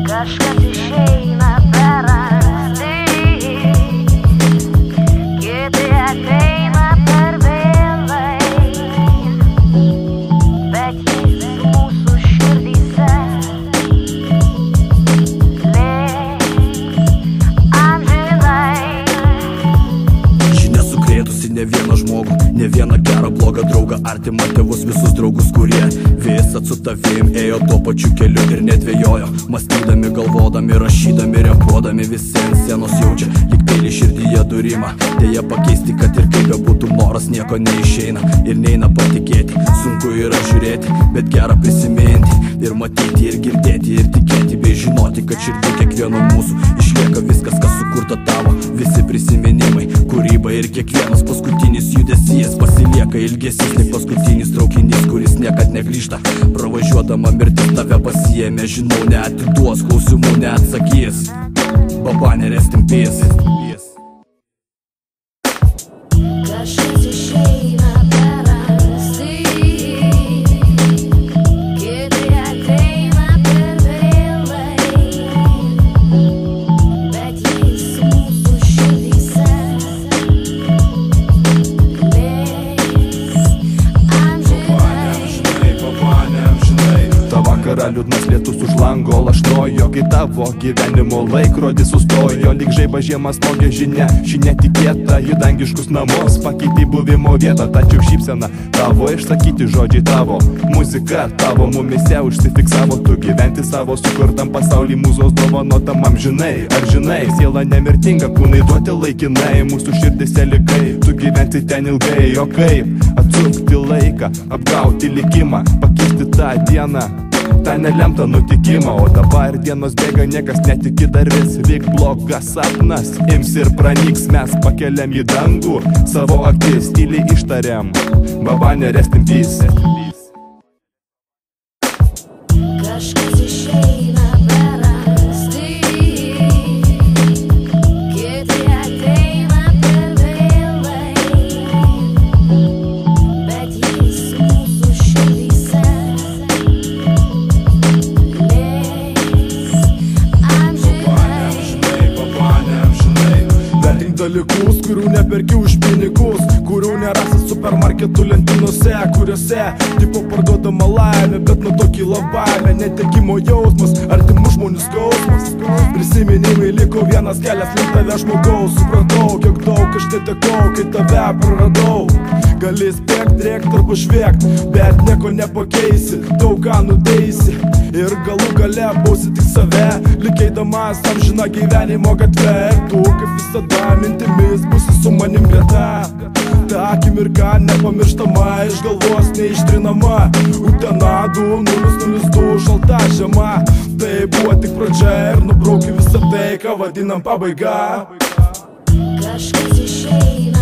Kažkas išeina per anksti, kiti ateina per vėlai, bet jis mūsų širdyse liks amžinai. Žinia sukrėtusi ne vieną žmogų, ne vieną gerą blogą draugą, artimą tėvus, visus draugus, kurie visad su tavim ėjo tuo pačiu keliu ir nedvejojo, mąstydami, galvodami, rašydami, repuodami, visi ant scenos jaučia lyg peilį širdyje durimą. Deja pakeisti, kad ir kaip bebūtų noras, nieko neišeina ir neina patikėti. Sunku yra žiūrėti, bet gera prisiminti ir matyti, ir girdėti, ir tikėti, bei žinoti, kad širdį kiekvieno mūsų išlieka viskas, kas sukurta tavo. Visi prisiminimai, kūryba ir kiekvienas paskutinis judesys pasilieka ilgesys, lyg paskutinis traukinys, kuris niekad negrįžta. Pravažiuodama mirtis tave pasiėmė, žinau, neatiduos, klausimų neatsakys. Babanė, rest in peace. Kažkas išeina per anksti, kiti ateina per vėlai, bet jis mūsų širdyse liks amžinai. Ta vakarą liūdnas lietus už lango lašnojo, kai tavo gyvenimo laikrodis sustojo. Lyg žaibas žiemą smogė žinia, ši netikėta, į dangiškus namus pakeitė buvimo vietą. Tačiau šypsena tavo, išsakyti žodžiai tavo, muzika tavo mumise užsifiksavo. Tu gyventi savo sukurtam pasaulį, mūzos dovanotam amžinai. Ar žinai, siela nemirtinga, kūnai duoti laikinai, mūsų širdise likai, tu gyventi ten ilgai. O kaip atsukti laiką, apgauti likimą, pakeisti tą dieną, tą nelemtą nutikimą. O dabar dienos bėga, niekas netiki, dar vis lyg blogas sapnas ims ir pranyks. Mes pakeliam į dangų savo akis, tyliai ištariam, babanė, rest in peace. Kažkas išeina per anksti, kiti ateina per vėlai, bet jis mūsų širdyse liks amžinai. Vertink dalykus, kurių neperki už pinigus, kurių nerasi supermarketų lentynose, kuriuose tipo parduodama laimė, bet nuo to kyla baimė, netekimo jausmas, artimų žmonių skausmas. Prisiminimai liko vienas kelias link tave žmogaus. Supratau, kiek daug aš netekau, kai tave praradau. Gali spėkt, rėkt arba švėkt, bet nieko nepakeisi, daug ką nuteisi ir galų gale bausi tik save, lyg eidamas amžiną gyvenimo gatve. Ir tu, kaip visada, mintimis būsi su manim greta. Ta akimirka nepamirštama, iš galvos neištrinama. Utena 2002, šalta žiema. Tai buvo tik pradžia ir nubrauki visą tai, ką vadinam pabaiga. Kažkas išeina